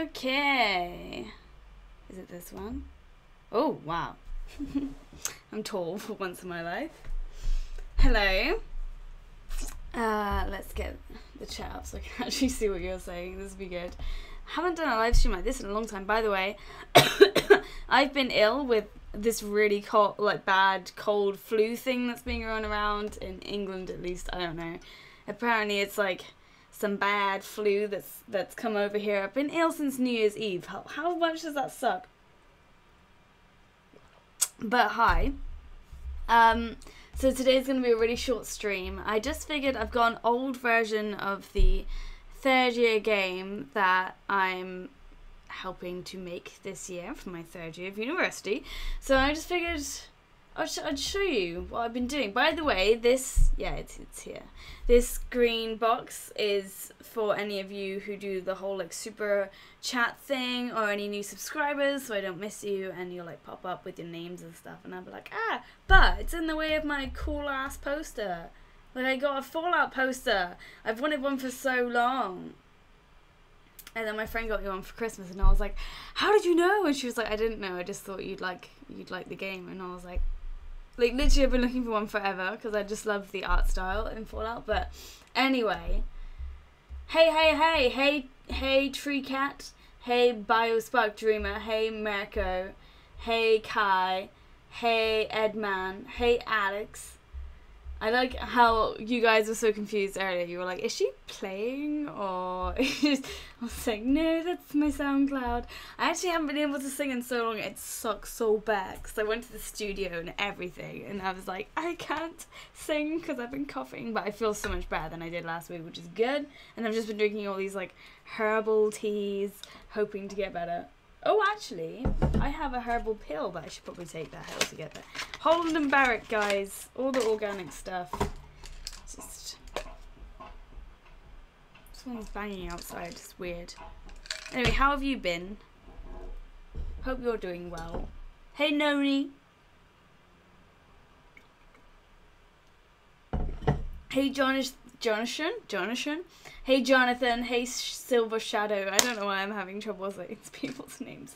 Okay. Is it this one? Oh, wow. I'm tall for once in my life. Hello. Let's get the chat up so I can actually see what you're saying. This would be good. Haven't done a live stream like this in a long time. By the way, I've been ill with this really cold, like bad cold flu thing that's being run around in England, at least. I don't know. Apparently it's like some bad flu that's come over here. I've been ill since New Year's Eve. How much does that suck? But hi. So today's going to be a really short stream. I just figured I've got an old version of the third year game that I'm helping to make this year for my third year of university. So I just figured I'd show you what I've been doing. By the way, this, yeah, it's here. This green box is for any of you who do the whole like super chat thing, or any new subscribers, so I don't miss you and you'll like pop up with your names and stuff and I'll be like, ah, but it's in the way of my cool ass poster. Like, I got a Fallout poster. I've wanted one for so long. And then my friend got me one for Christmas and I was like, how did you know? And she was like, I didn't know, I just thought you'd like the game. And I was like literally I've been looking for one forever because I just love the art style in Fallout. But anyway, hey Tree Cat, hey Biospark Dreamer, hey Marco, hey Kai, hey Edman, hey Alex. I like how you guys were so confused earlier. You were like, is she playing or I was like, no, that's my SoundCloud. I actually haven't been able to sing in so long. It sucks so bad because I went to the studio and everything and I was like, I can't sing because I've been coughing, but I feel so much better than I did last week, which is good. And I've just been drinking all these like herbal teas, hoping to get better. Oh, actually, I have a herbal pill, but I should probably take that. How to get that? Holland and Barrett, guys. All the organic stuff. Just someone's banging outside. It's weird. Anyway, how have you been? Hope you're doing well. Hey, Noni. Hey, Jonathan. Hey, Jonathan. Hey, Silver Shadow. I don't know why I'm having trouble saying people's names.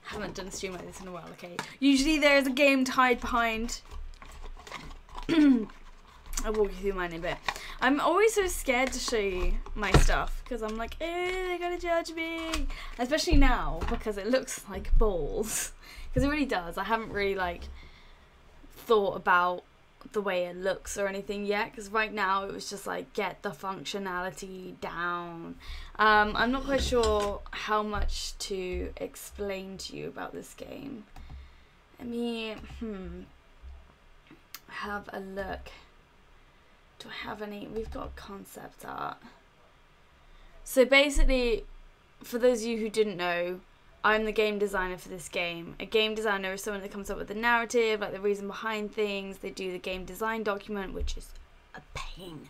Haven't done a stream like this in a while, okay? Usually there's a game to hide behind. I'll walk you through mine in a bit. I'm always so scared to show you my stuff because I'm like, eh, they're gonna judge me. Especially now because it looks like balls. Because it really does. I haven't really like thought about the way it looks or anything yet, because right now it was just like get the functionality down. I'm not quite sure how much to explain to you about this game. Let me have a look. Do I have any? We've got concept art. So basically, for those of you who didn't know, I'm the game designer for this game. A game designer is someone that comes up with the narrative, like the reason behind things. They do the game design document, which is a pain.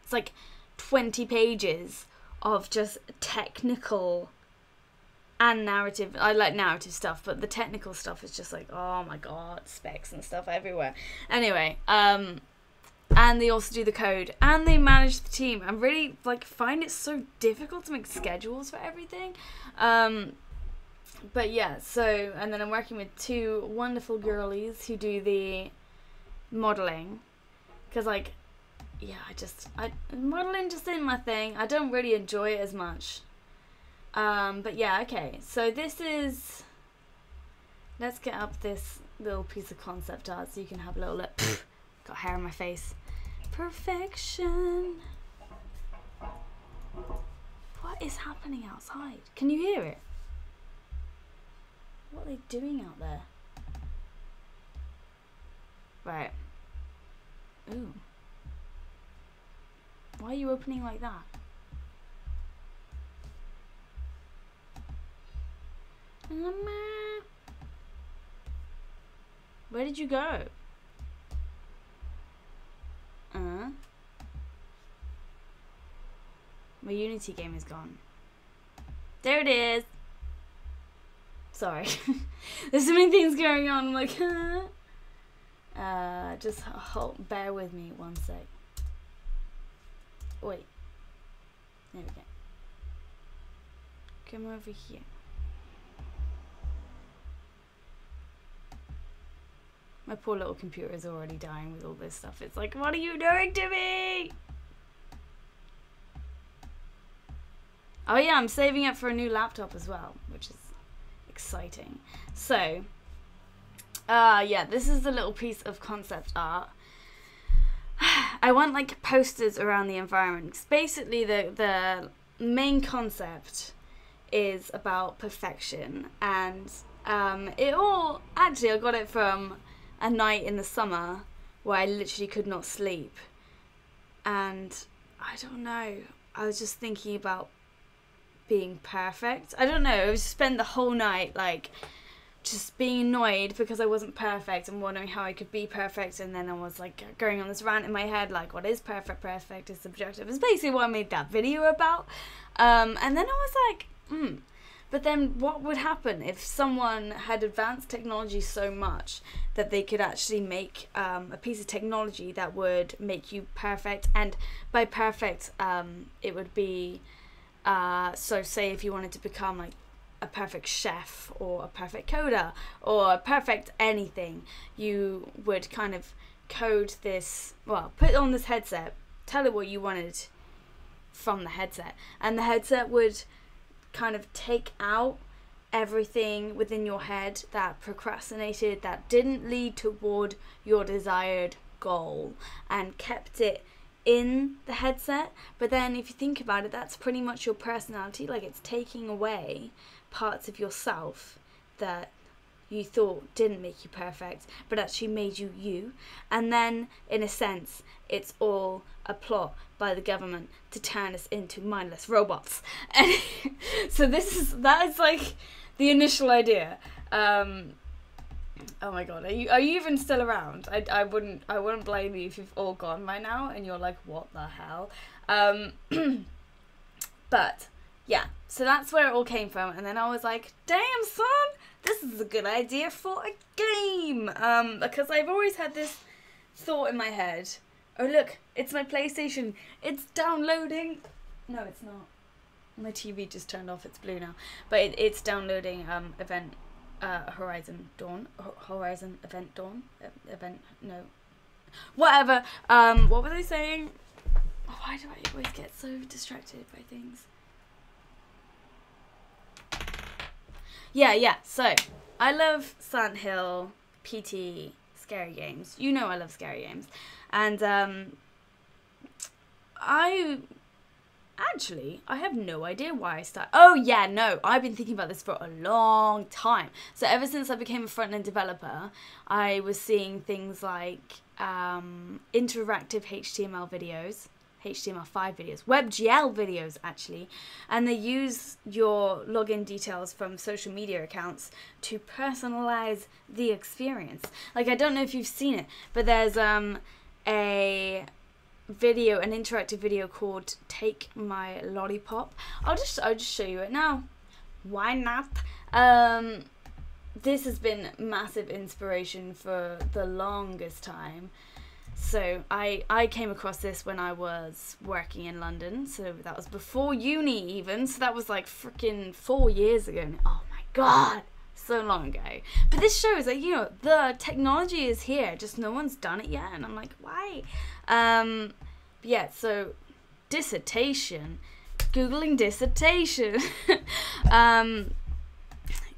It's like 20 pages of just technical and narrative. I like narrative stuff, but the technical stuff is just like, oh my god, specs and stuff everywhere. Anyway, and they also do the code and they manage the team. I really like find it so difficult to make schedules for everything. But yeah, so, and then I'm working with two wonderful girlies who do the modelling. Because, like, yeah, modelling just isn't my thing. I don't really enjoy it as much. But yeah, okay. So this is, let's get up this little piece of concept art so you can have a little look. Got hair on my face. Perfection. What is happening outside? Can you hear it? What are they doing out there? Right. Ooh. Why are you opening like that? Where did you go? My Unity game is gone. There it is. Sorry. There's so many things going on. I'm like, just bear with me one sec. Wait. There we go. Come over here. My poor little computer is already dying with all this stuff. It's like, what are you doing to me? Oh yeah, I'm saving up for a new laptop as well, which is exciting. So, yeah, this is a little piece of concept art. I want like posters around the environment. 'Cause basically, the main concept is about perfection, and it all actually I got it from a night in the summer where I literally could not sleep, and I don't know. I was just thinking about being perfect. I don't know. I was spent the whole night like just being annoyed because I wasn't perfect and wondering how I could be perfect, and then I was like going on this rant in my head like, what is perfect? Perfect is subjective. It's basically what I made that video about. And then I was like, but then what would happen if someone had advanced technology so much that they could actually make a piece of technology that would make you perfect? And by perfect, it would be so say if you wanted to become like a perfect chef or a perfect coder or a perfect anything, you would kind of code this, well, put on this headset, tell it what you wanted from the headset, and the headset would kind of take out everything within your head that procrastinated, that didn't lead toward your desired goal, and kept it in the headset. But then if you think about it, that's pretty much your personality. Like, it's taking away parts of yourself that you thought didn't make you perfect but actually made you you. And then in a sense it's all a plot by the government to turn us into mindless robots. And so that is like the initial idea. Oh my god, are you even still around? I wouldn't blame you if you've all gone by now and you're like, what the hell? But yeah, so that's where it all came from. And then I was like, damn son, this is a good idea for a game. Because I've always had this thought in my head. Oh look, it's my PlayStation. It's downloading. No, it's not. My TV just turned off. It's blue now. But it's downloading Horizon Event Dawn. No. Whatever. What was I saying? Why do I always get so distracted by things? Yeah. So, I love Silent Hill, PT, scary games. You know I love scary games. And I have no idea why I started. Oh yeah, no, I've been thinking about this for a long time. So ever since I became a front-end developer, I was seeing things like interactive HTML videos, HTML5 videos, WebGL videos actually, and they use your login details from social media accounts to personalize the experience. Like, I don't know if you've seen it, but there's an interactive video called Take My Lollipop. I'll just show you it now. Why not? This has been massive inspiration for the longest time. So I came across this when I was working in London, so that was before uni even, so that was like freaking 4 years ago. Oh my god, so long ago. But this shows that, you know, the technology is here, just no one's done it yet, and I'm like, why? Yeah, so dissertation, googling dissertation.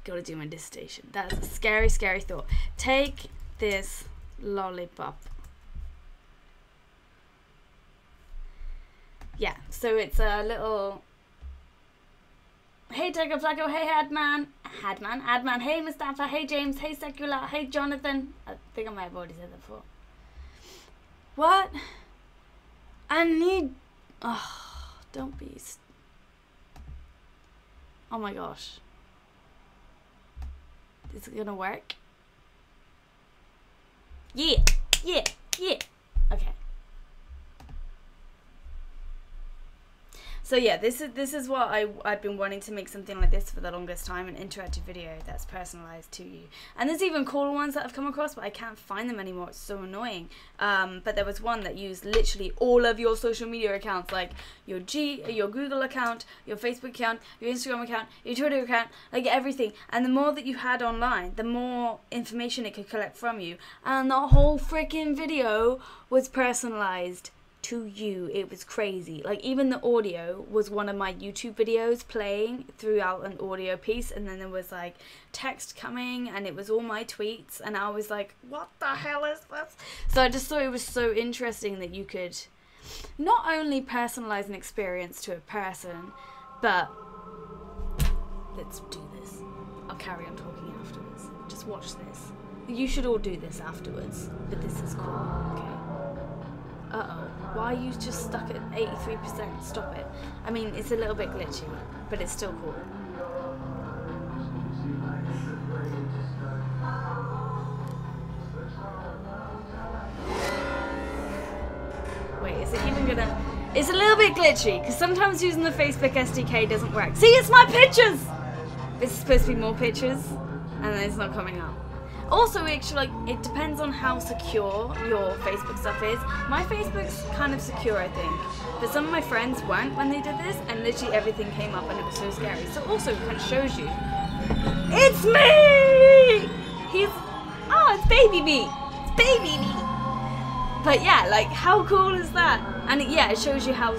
Gotta do my dissertation. That's a scary thought. Take this lollipop. Yeah, so it's a little, hey Deco Flacco, hey Adman, hey Mustafa, hey James, hey Secular, hey Jonathan. I think I might have already said that before. What? I need, oh, don't be, oh my gosh. Is it gonna work? Yeah. Okay. So yeah, this is what I've been wanting to make something like this for the longest time, an interactive video that's personalized to you. And there's even cooler ones that I've come across, but I can't find them anymore. It's so annoying. But there was one that used literally all of your social media accounts, like your Google account, your Facebook account, your Instagram account, your Twitter account, like everything. And the more that you had online, the more information it could collect from you. And the whole freaking video was personalized to you. It was crazy. Like, even the audio was one of my YouTube videos playing throughout an audio piece, and then there was like text coming, and it was all my tweets, and I was like, what the hell is this? So I just thought it was so interesting that you could not only personalize an experience to a person, but let's do this. I'll carry on talking afterwards. Just watch this. You should all do this afterwards, but this is cool. Okay. Uh-oh. Why are you just stuck at 83%? Stop it. I mean, it's a little bit glitchy, but it's still cool. Wait, is it even gonna... It's a little bit glitchy, because sometimes using the Facebook SDK doesn't work. See, it's my pictures! This is supposed to be more pictures, and then it's not coming up. Also, actually, like, it depends on how secure your Facebook stuff is. My Facebook's kind of secure, I think. But some of my friends weren't when they did this, and literally everything came up and it was so scary. So also, it kind of shows you. It's me! It's baby me! It's baby me! But yeah, like, how cool is that? And it shows you how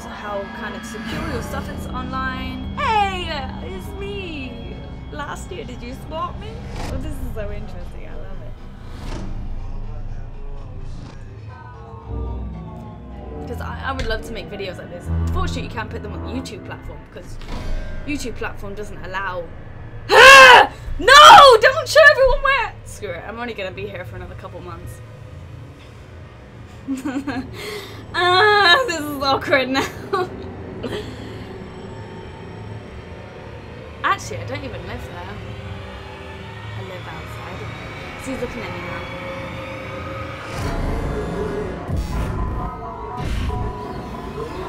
kind of secure your stuff is online. Hey, it's me! Last year, did you spot me? Oh, this is so interesting. Because I would love to make videos like this. Unfortunately, you can't put them on the YouTube platform because YouTube platform doesn't allow... Ah! No! Don't show everyone where... Screw it. I'm only going to be here for another couple months. This is awkward now. Actually, I don't even live there. I live outside. So he's looking at me now.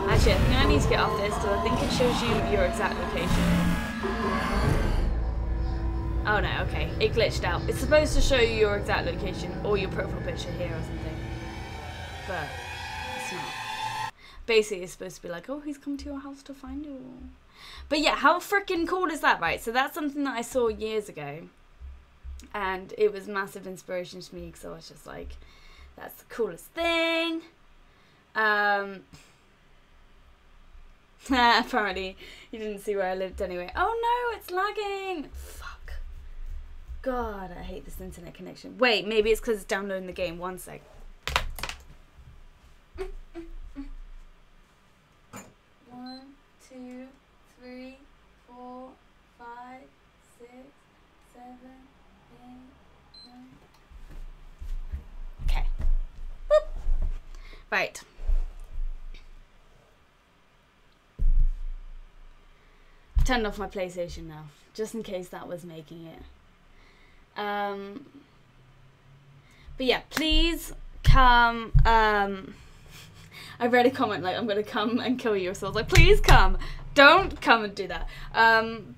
Actually, I think I need to get off this because I think it shows you your exact location. Oh no, okay. It glitched out. It's supposed to show you your exact location or your profile picture here or something. But it's not. Basically, it's supposed to be like, oh, he's come to your house to find you. But yeah, how freaking cool is that, right? So that's something that I saw years ago. And it was massive inspiration to me because I was just like, that's the coolest thing. Apparently, you didn't see where I lived anyway. Oh no, it's lagging. Fuck. God, I hate this internet connection. Wait, maybe it's because it's downloading the game. One sec. 1, 2, 3, 4, 5, 6, 7, 8, 9. Okay. Boop. Right. I've turned off my PlayStation now, just in case that was making it. But yeah, please come. I read a comment like, I'm gonna come and kill you. So I was like, please come. Don't come and do that.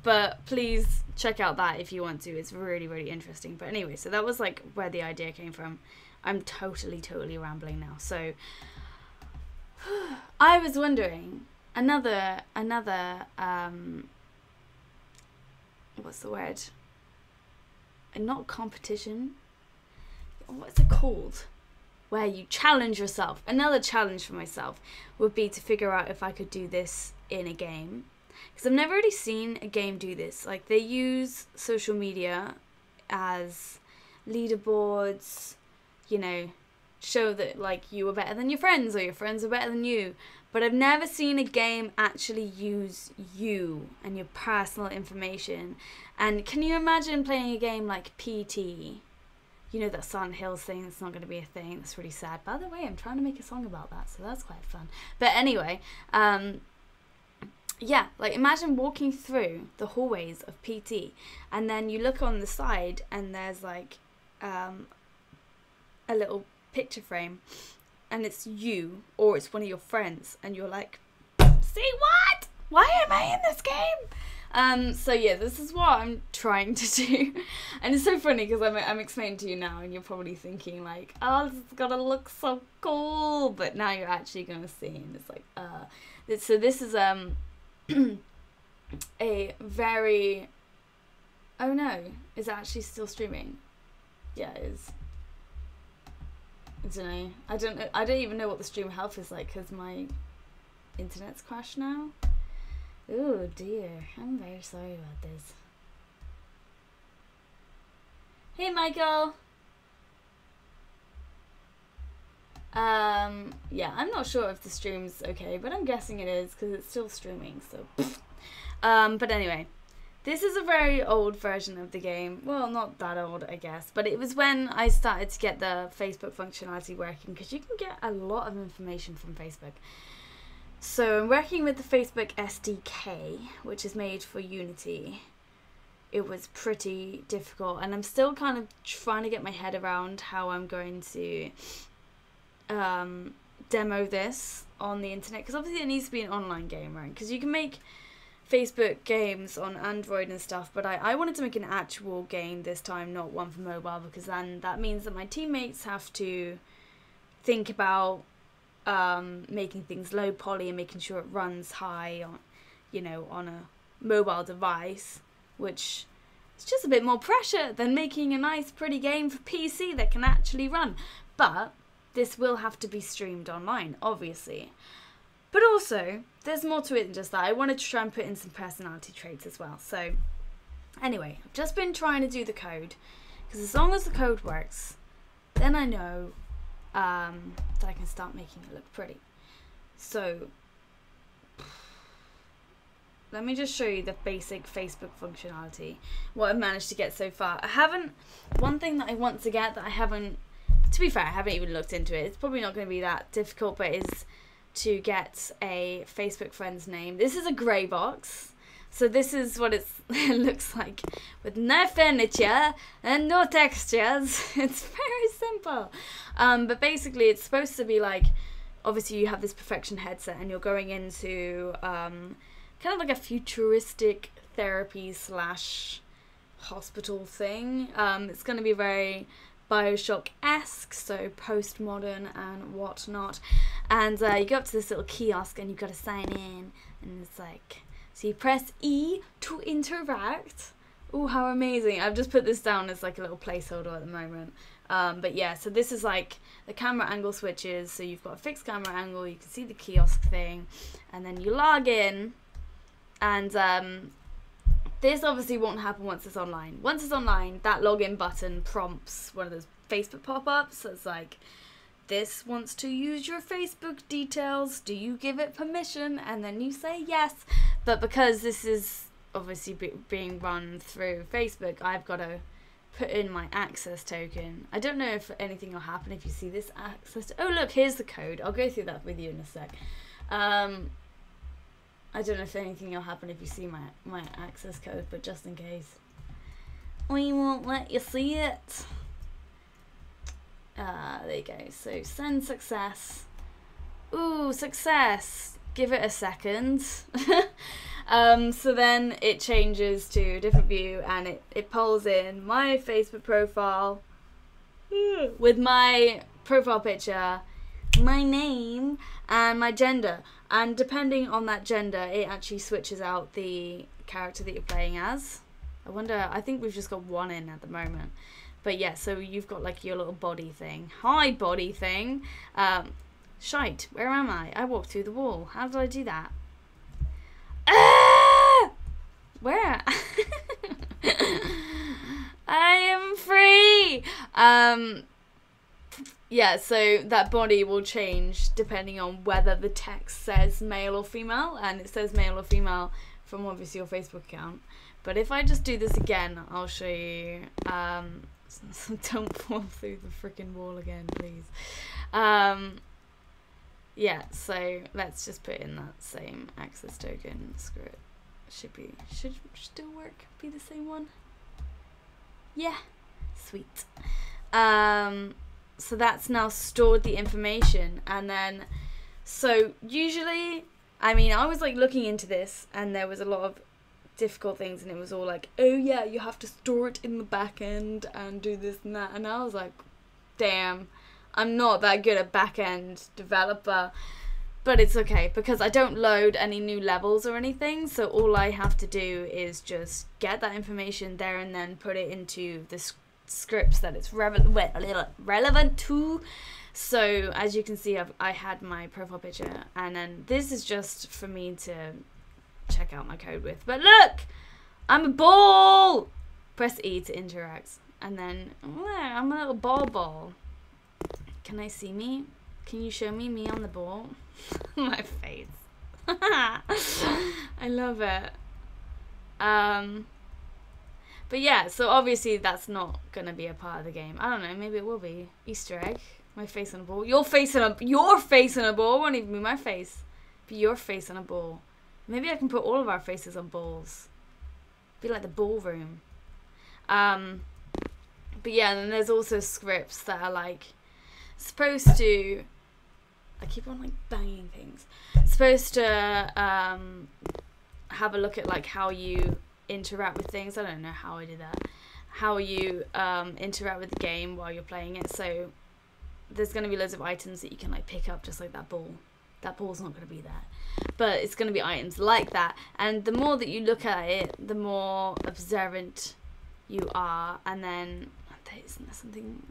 But please check out that if you want to. It's really, really interesting. But anyway, so that was like where the idea came from. I'm totally rambling now. So I was wondering, another what's the word? Not competition. What's it called? Where you challenge yourself. Another challenge for myself would be to figure out if I could do this in a game. Because I've never really seen a game do this. Like, they use social media as leaderboards, you know, show that, like, you are better than your friends or your friends are better than you. But I've never seen a game actually use you and your personal information. And can you imagine playing a game like PT? You know, that Silent Hills thing that's not going to be a thing. That's really sad. By the way, I'm trying to make a song about that, so that's quite fun. But anyway, yeah, like imagine walking through the hallways of PT and then you look on the side and there's like a little picture frame and it's you or it's one of your friends and you're like, see what? Why in this game? So yeah, this is what I'm trying to do. And it's so funny because I'm explaining to you now and you're probably thinking like, oh, this is gonna look so cool, but now you're actually gonna see and it's like, so this is a very, oh no, is it actually still streaming? Yeah, it is. I don't know. I don't even know what the stream health is like because my internet's crashed now. Oh dear, I'm very sorry about this. Hey Michael. Yeah, I'm not sure if the stream's okay, but I'm guessing it is because it's still streaming. So, but anyway. This is a very old version of the game. Well, not that old, I guess. But it was when I started to get the Facebook functionality working. Because you can get a lot of information from Facebook. So I'm working with the Facebook SDK, which is made for Unity. It was pretty difficult. And I'm still kind of trying to get my head around how I'm going to demo this on the internet. Because obviously it needs to be an online game, right? Because you can make Facebook games on Android and stuff, but I wanted to make an actual game this time, not one for mobile, because then that means that my teammates have to think about making things low poly and making sure it runs high on, you know, on a mobile device, which is just a bit more pressure than making a nice pretty game for PC that can actually run. But this will have to be streamed online, obviously. But also, there's more to it than just that. I wanted to try and put in some personality traits as well. So, anyway, I've just been trying to do the code. Because as long as the code works, then I know that I can start making it look pretty. So, let me just show you the basic Facebook functionality. What I've managed to get so far. One thing that I want to get that I haven't, to be fair, I haven't even looked into it. It's probably not going to be that difficult, but it's to get a Facebook friend's name. This is a grey box. So this is what it looks like with no furniture and no textures. It's very simple. But basically it's supposed to be like, obviously you have this perfection headset and you're going into kind of like a futuristic therapy / hospital thing. It's going to be very Bioshock-esque, so postmodern and whatnot. And you go up to this little kiosk and you've got to sign in, and it's like, so you press E to interact. Oh, how amazing. I've just put this down as like a little placeholder at the moment. But yeah, so this is like the camera angle switches, so you've got a fixed camera angle, you can see the kiosk thing, and then you log in, and this obviously won't happen once it's online. Once it's online, that login button prompts one of those Facebook pop-ups. So it's like, this wants to use your Facebook details. Do you give it permission? And then you say yes. But because this is obviously being run through Facebook, I've got to put in my access token. I don't know if anything will happen if you see this access. Oh, look, here's the code. I'll go through that with you in a sec. I don't know if anything will happen if you see my access code, but just in case. We won't let you see it. There you go. So send success. Ooh, success. Give it a second. So then it changes to a different view and it pulls in my Facebook profile with my profile picture, my name, and my gender. And depending on that gender, it actually switches out the character that you're playing as. I think we've just got one in at the moment. But yeah, so you've got like your little body thing. Hi, body thing. Shite, where am I? I walked through the wall. How did I do that? Ah! Where? I am free! Yeah, so that body will change depending on whether the text says male or female, and it says male or female from obviously your Facebook account. But if I just do this again, I'll show you. Don't fall through the freaking wall again, please. Yeah, so let's just put in that same access token. Screw it. Should still work. Be the same one. Yeah, sweet. So that's now stored the information, and then so usually I mean, I was like looking into this, and there was a lot of difficult things, and it was all like, oh yeah, you have to store it in the back end and do this and that, and I was like, damn, I'm not that good at back end developer. But it's okay, because I don't load any new levels or anything, so all I have to do is just get that information there and then put it into the scripts that it's relevant to. So as you can see, I had my profile picture, and then this is just for me to check out my code with. But look, I'm a ball. Press E to interact, and then I'm a little ball. Can I see me? Can you show me on the ball? My face. I love it. But yeah, so obviously that's not gonna be a part of the game. I don't know, maybe it will be. Easter egg. My face on a ball. Your face on a ball. It won't even be my face. Be your face on a ball. Maybe I can put all of our faces on balls. Be like the ballroom. But yeah, and then there's also scripts that are like supposed to, I keep on like banging things. Supposed to have a look at like how you interact with things. I don't know how I did that. How you interact with the game while you're playing it. So there's going to be loads of items that you can like pick up, just like that ball. That ball's not going to be there, but it's going to be items like that. And the more that you look at it, the more observant you are. And then isn't there something?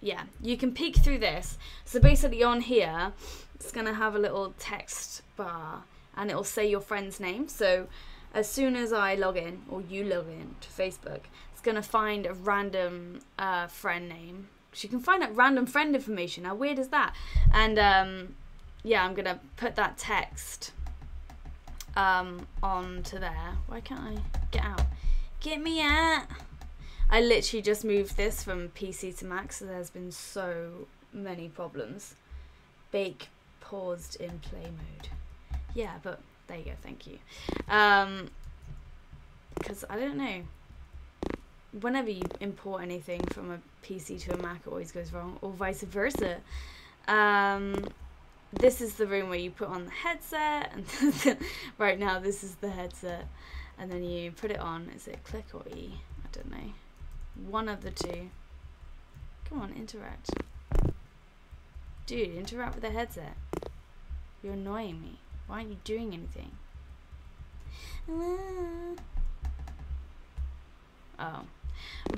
Yeah, you can peek through this. So basically on here, it's going to have a little text bar, and it'll say your friend's name. So as soon as I log in, or you log in to Facebook, it's going to find a random friend name. So you can find out random friend information. How weird is that? And yeah, I'm going to put that text onto there. Why can't I get out? Get me out! I literally just moved this from PC to Mac, so there's been so many problems. Bake paused in play mode. Yeah, but there you go, thank you. Because I don't know. Whenever you import anything from a PC to a Mac, it always goes wrong, or vice versa. This is the room where you put on the headset, and right now this is the headset, and then you put it on. Is it click or E? I don't know. One of the two. Come on, interact. Dude, interact with the headset. You're annoying me. Why aren't you doing anything? Oh.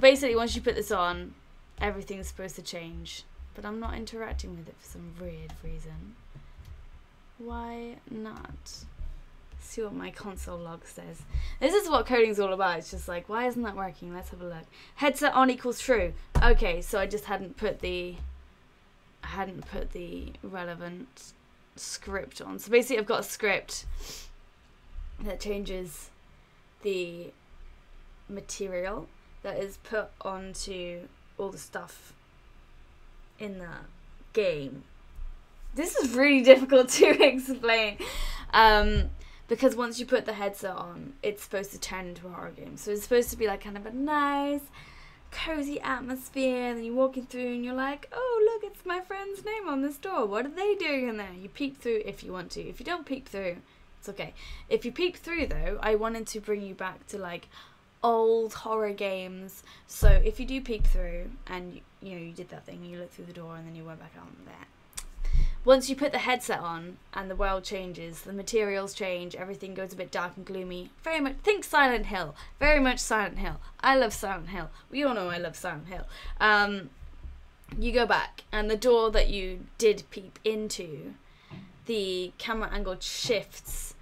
Basically, once you put this on, everything's supposed to change. But I'm not interacting with it for some weird reason. Why not? See what my console log says. This is what coding's all about. It's just like, why isn't that working? Let's have a look. Headset on equals true. Okay, so I just hadn't put the relevant script on. So basically I've got a script that changes the material that is put onto all the stuff in the game. This is really difficult to explain. Because once you put the headset on, it's supposed to turn into a horror game. So it's supposed to be like kind of a nice, cozy atmosphere. And then you're walking through and you're like, oh, look, it's my friend's name on this door. What are they doing in there? You peek through if you want to. If you don't peek through, it's okay. If you peek through, though, I wanted to bring you back to like old horror games. So if you do peek through and you did that thing, you look through the door and then you went back out there. Once you put the headset on and the world changes, the materials change, everything goes a bit dark and gloomy. Very much, think Silent Hill. Very much Silent Hill. I love Silent Hill. We all know I love Silent Hill. You go back, and the door that you did peep into, the camera angle shifts,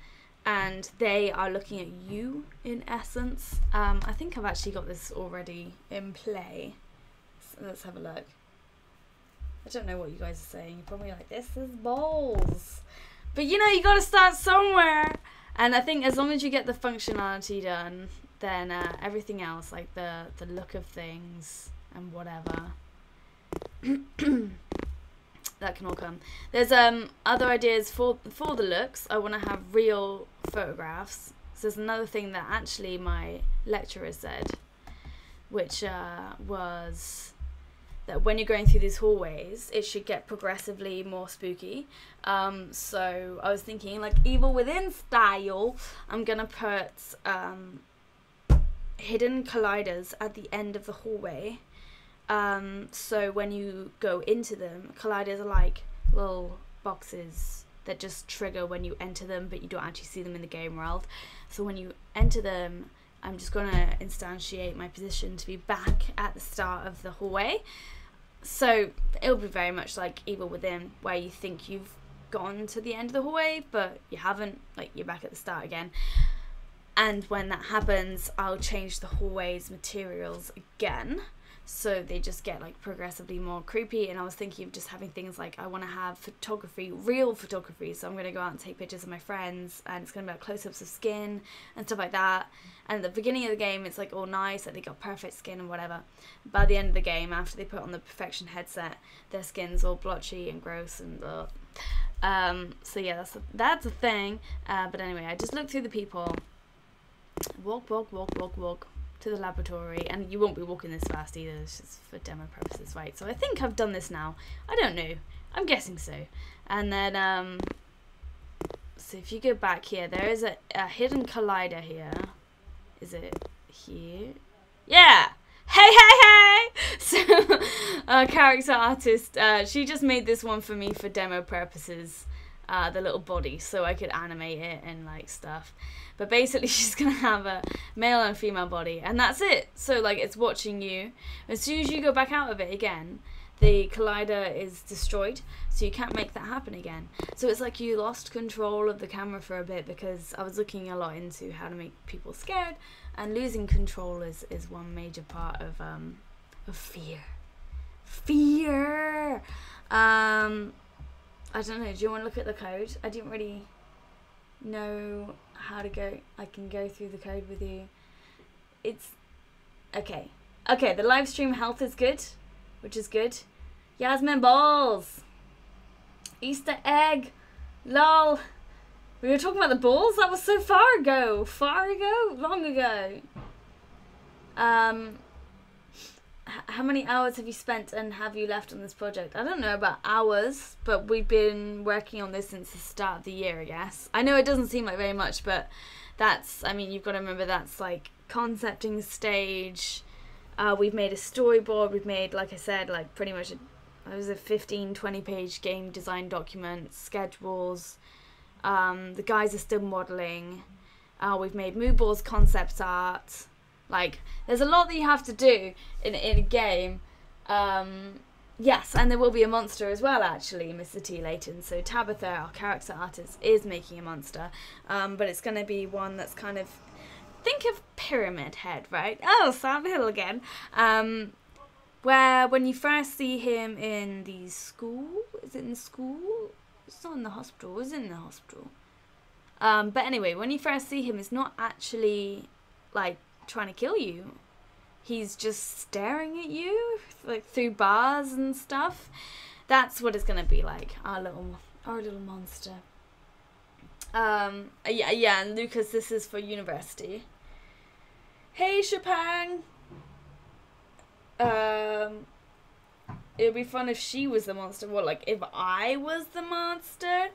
and they are looking at you, in essence. I think I've actually got this already in play. So let's have a look. I don't know what you guys are saying. You're probably like, this is balls. But you gotta start somewhere. And I think as long as you get the functionality done, then everything else, like the look of things and whatever, that can all come. There's other ideas for the looks. I want to have real photographs. So there's another thing that actually my lecturer said, which was that when you're going through these hallways, it should get progressively more spooky. So I was thinking, like, Evil Within style, I'm gonna put hidden colliders at the end of the hallway. So when you go into them, colliders are like little boxes that just trigger when you enter them, but you don't actually see them in the game world. So when you enter them, I'm just going to instantiate my position to be back at the start of the hallway. So it'll be very much like Evil Within, where you think you've gone to the end of the hallway, but you haven't, like you're back at the start again. And when that happens, I'll change the hallway's materials again, so they just get like progressively more creepy. And I was thinking of just having things like, I want to have photography, real photography, so I'm going to go out and take pictures of my friends, and it's going to be like close-ups of skin and stuff like that. And at the beginning of the game, it's like all nice, like they got perfect skin and whatever. By the end of the game, after they put on the perfection headset, their skin's all blotchy and gross and so yeah, that's a thing. But anyway, I just looked through the people, walk to the laboratory, and you won't be walking this fast either, it's just for demo purposes, right? So I think I've done this now, I don't know, I'm guessing so. And then so if you go back here, there is a hidden collider here. Is it here? Yeah! Hey! So our character artist, she just made this one for me for demo purposes, the little body, so I could animate it and like stuff. But basically she's gonna have a male and female body, and that's it. So like it's watching you. As soon as you go back out of it again, the collider is destroyed, so you can't make that happen again. So it's like you lost control of the camera for a bit, because I was looking a lot into how to make people scared, and losing control is one major part of fear. Fear! I don't know, do you want to look at the code? I didn't really know how to go. I can go through the code with you. It's okay, the live stream health is good, which is good. Yasmin balls, Easter egg, lol. We were talking about the balls? That was so long ago. How many hours have you spent and have you left on this project? I don't know about hours, but we've been working on this since the start of the year, I guess. I know it doesn't seem like very much, but that's, I mean, you've got to remember that's like concepting stage. We've made a storyboard. We've made, like I said, like pretty much it was a 15-20 page game design document, schedules. The guys are still modeling. We've made mood boards, concept art. Like, there's a lot that you have to do in a game. Yes, and there will be a monster as well, actually, Mr. T. Layton. So Tabitha, our character artist, is making a monster. But it's going to be one that's kind of, think of Pyramid Head, right? Oh, Sam Hill again. Where when you first see him in the school, is it in the school? It's not in the hospital, is it in the hospital? But anyway, when you first see him, it's not actually, like, trying to kill you. He's just staring at you, like, through bars and stuff. That's what it's gonna be like, our little monster. Yeah, and Lucas, this is for university. Hey, Chopin! It would be fun if she was the monster. What, like, if I was the monster?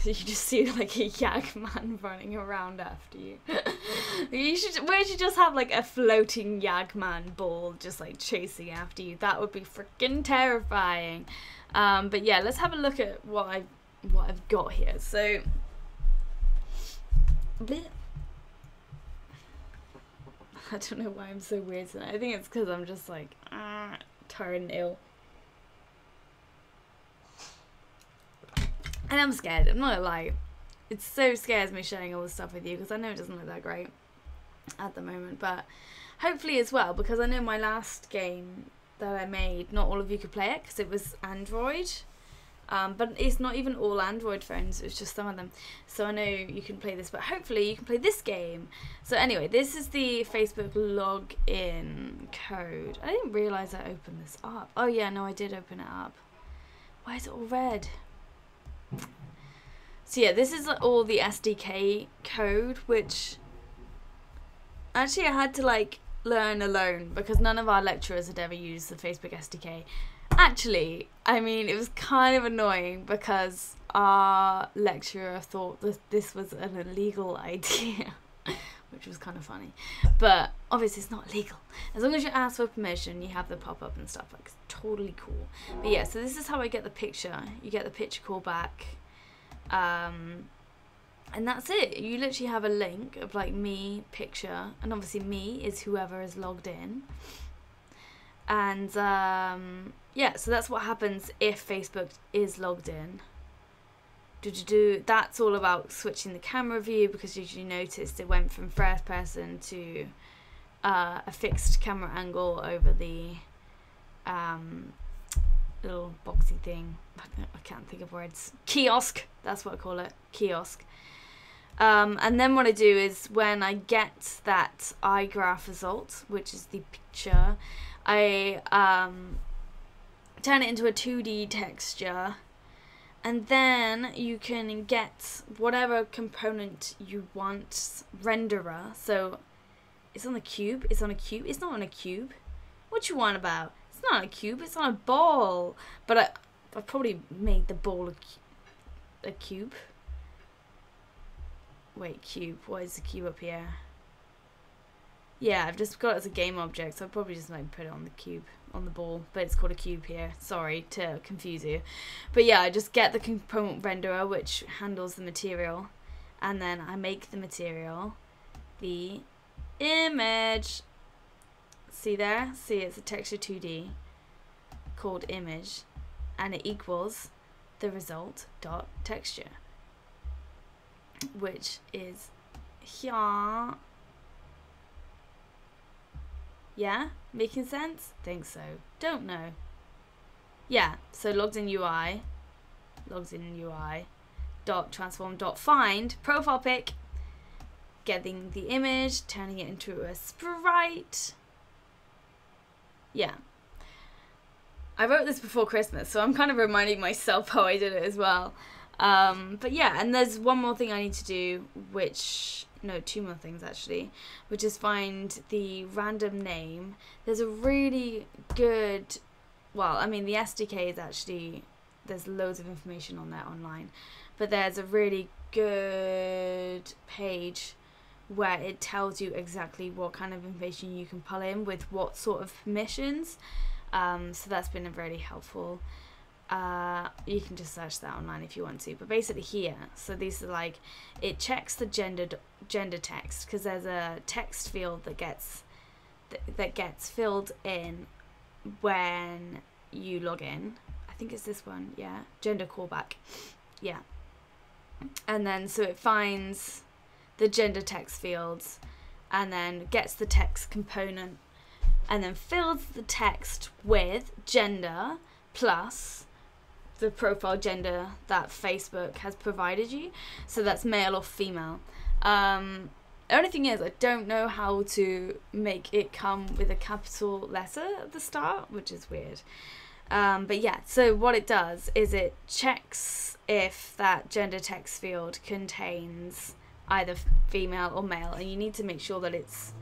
You just see like a Yagman running around after you. We should just have like a floating Yagman ball just like chasing after you. That would be freaking terrifying. But yeah, let's have a look at what I've got here. So I don't know why I'm so weird tonight. I think it's because I'm just like tired and ill. And I'm scared, I'm not gonna lie. It so scares me sharing all this stuff with you, because I know it doesn't look that great at the moment, but hopefully as well, because I know my last game that I made, not all of you could play it, because it was Android. But it's not even all Android phones, it was just some of them. So I know you can play this, but hopefully you can play this game. So anyway, this is the Facebook login code. I didn't realise I opened this up. Oh yeah, no, I did open it up. Why is it all red? So yeah, this is all the SDK code, which actually I had to like learn alone because none of our lecturers had ever used the Facebook SDK. Actually, I mean, it was kind of annoying because our lecturer thought that this was an illegal idea, which was kind of funny. But obviously it's not illegal. As long as you ask for permission, you have the pop-up and stuff. Like, it's totally cool. But yeah, so this is how I get the picture. You get the picture call back. And that's it. You literally have a link of like me, picture, and obviously me is whoever is logged in. And yeah, so that's what happens if Facebook is logged in. That's all about switching the camera view, because as you noticed, it went from first person to a fixed camera angle over the little boxy thing. I can't think of words. Kiosk, that's what I call it. Kiosk. And then what I do is when I get that eye graph result, which is the picture, I turn it into a 2D texture, and then you can get whatever component you want renderer. So it's on the cube, it's on a cube, it's not on a cube. What you want about? It's not on a cube, it's on a ball. But I probably made the ball a cube. Wait, cube, why is the cube up here? Yeah, I've just got it as a game object, so I'll probably just like put it on the cube, on the ball, but it's called a cube here. Sorry to confuse you. But yeah, I just get the component renderer, which handles the material, and then I make the material the image. See there? See, it's a texture 2D called image, and it equals the result dot texture, which is here. Yeah? Making sense? Think so. Don't know. Yeah, so logged in UI, dot transform dot find, profile pic, getting the image, turning it into a sprite. Yeah. I wrote this before Christmas, so I'm kind of reminding myself how I did it as well. But yeah, and there's one more thing I need to do, two more things actually, which is find the random name. There's a really good, well, I mean, the SDK is actually, there's loads of information on there online, but there's a really good page where it tells you exactly what kind of information you can pull in with what sort of permissions. So that's been really helpful. You can just search that online if you want to, but basically here, so these are like, it checks the gender text, because there's a text field that gets filled in when you log in. I think it's this one, yeah, gender callback, yeah. And then so it finds the gender text fields, and then gets the text component, and then fills the text with gender plus the profile gender that Facebook has provided you. So that's male or female. The only thing is, I don't know how to make it come with a capital letter at the start, which is weird. But yeah, so what it does is it checks if that gender text field contains either female or male, and you need to make sure that it's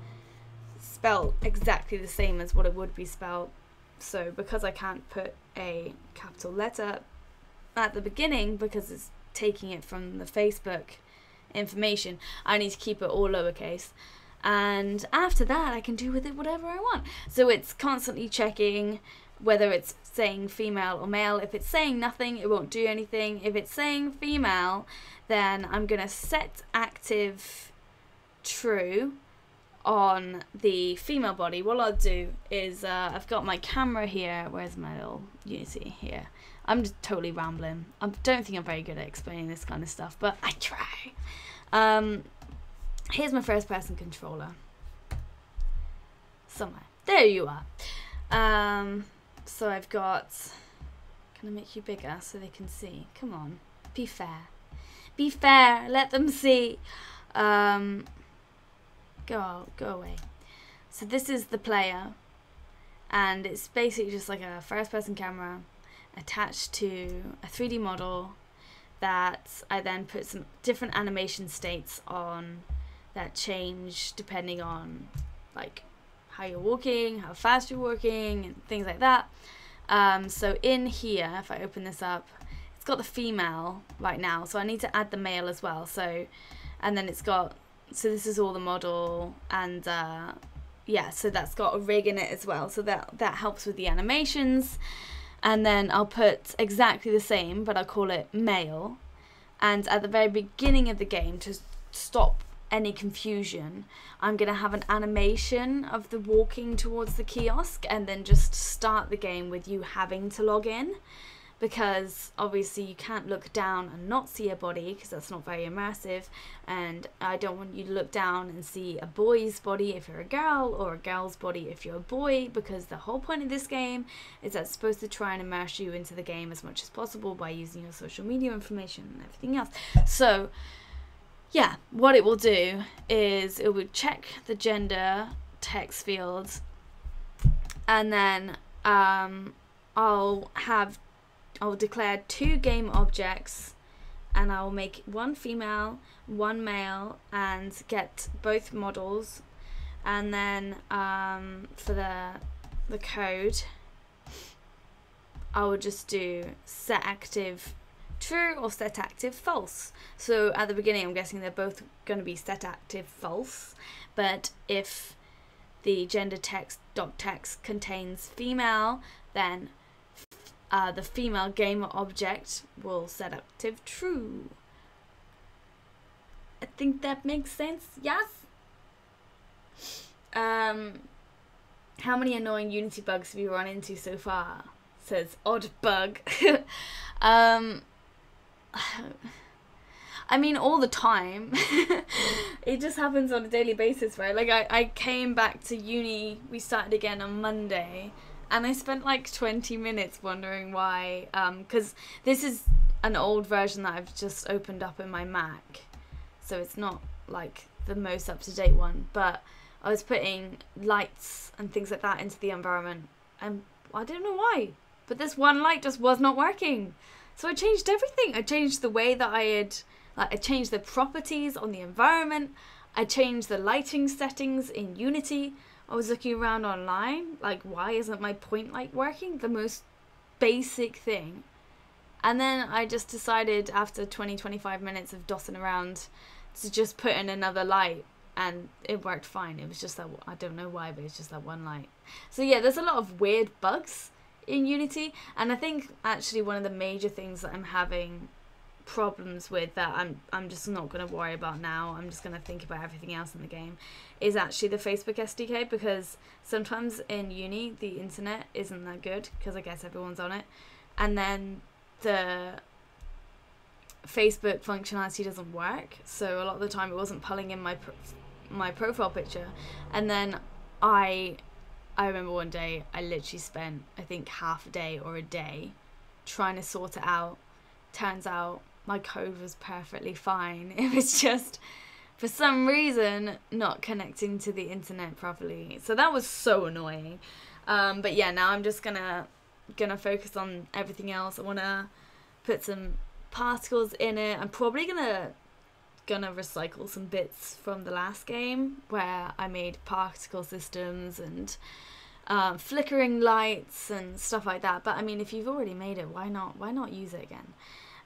spelled exactly the same as what it would be spelled. So because I can't put a capital letter at the beginning because it's taking it from the Facebook information, I need to keep it all lowercase, and after that I can do with it whatever I want. So it's constantly checking whether it's saying female or male. If it's saying nothing, it won't do anything. If it's saying female, then I'm gonna set active true on the female body. What I'll do is I've got my camera here. Where's my little Unity here? I'm just totally rambling. I don't think I'm very good at explaining this kind of stuff, but I try. Here's my first person controller. Somewhere. There you are. So I've got, can I make you bigger so they can see? Come on, be fair. Be fair, let them see. Go away. So this is the player, and it's basically just like a first person camera attached to a 3D model that I then put some different animation states on that change depending on like how you're walking, how fast you're walking, and things like that. So in here, if I open this up, it's got the female right now, so I need to add the male as well. So, and then it's got, so this is all the model, and yeah, so that's got a rig in it as well, so that helps with the animations. And then I'll put exactly the same, but I'll call it male. And at the very beginning of the game, to stop any confusion, I'm going to have an animation of the walking towards the kiosk, and then just start the game with you having to log in, because obviously you can't look down and not see a body, because that's not very immersive, and I don't want you to look down and see a boy's body if you're a girl, or a girl's body if you're a boy, because the whole point of this game is that it's supposed to try and immerse you into the game as much as possible by using your social media information and everything else. So yeah, what it will do is it will check the gender text fields, and then I'll declare 2 game objects, and I'll make one female, one male, and get both models. And then for the code, I will just do set active true or set active false. So at the beginning, I'm guessing they're both going to be set active false, but if the gender text contains female, then the female gamer object will set active true. I think that makes sense. Yes. How many annoying Unity bugs have you run into so far? Says odd bug. I mean, all the time. It just happens on a daily basis, right? Like I came back to uni, we started again on Monday, and I spent like 20 minutes wondering why, because this is an old version that I've just opened up in my Mac, so it's not like the most up-to-date one, but I was putting lights and things like that into the environment, and I don't know why, but this one light just was not working. So I changed everything. I changed the way that I changed the properties on the environment. I changed the lighting settings in Unity. I was looking around online, like, why isn't my point light working? The most basic thing. And then I just decided after 20-25 minutes of dossing around to just put in another light, and it worked fine. It was just that, I don't know why, but it's just that one light. So yeah, there's a lot of weird bugs in Unity, and I think actually one of the major things that I'm having problems with, that I'm just not going to worry about now, I'm just going to think about everything else in the game, is actually the Facebook SDK, because sometimes in uni the internet isn't that good, because I guess everyone's on it, and then the Facebook functionality doesn't work, so a lot of the time it wasn't pulling in my profile picture. And then I remember one day I literally spent, I think, half a day or a day trying to sort it out. Turns out my code was perfectly fine. It was just, for some reason, not connecting to the internet properly. So that was so annoying. But yeah, now I'm just gonna focus on everything else. I wanna put some particles in it. I'm probably gonna recycle some bits from the last game where I made particle systems and flickering lights and stuff like that. But I mean, if you've already made it, why not use it again?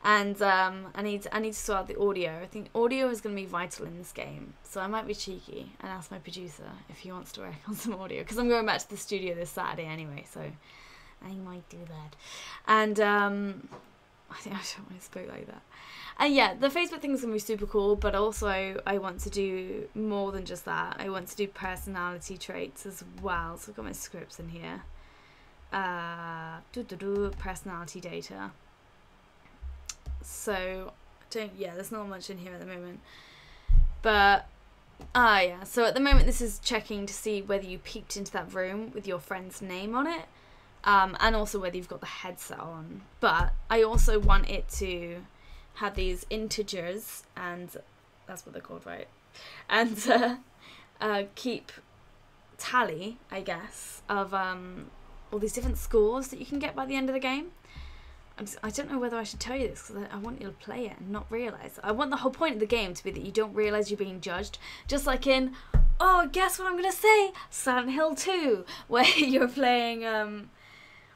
And I need to sort out the audio. I think audio is going to be vital in this game, so I might be cheeky and ask my producer if he wants to work on some audio, because I'm going back to the studio this Saturday anyway, so I might do that. And I think I don't want to speak like that. And yeah, the Facebook thing is going to be super cool, but also I want to do more than just that. I want to do personality traits as well. So I've got my scripts in here. Personality data. So, there's not much in here at the moment. But, yeah. So at the moment this is checking to see whether you peeked into that room with your friend's name on it. And also whether you've got the headset on. But I also want it to have these integers, and that's what they're called, right? And keep tally, I guess, of all these different scores that you can get by the end of the game. I don't know whether I should tell you this because I want you to play it and not realise. I want the whole point of the game to be that you don't realise you're being judged. Just like in, oh, guess what I'm going to say? Silent Hill 2, where you're playing,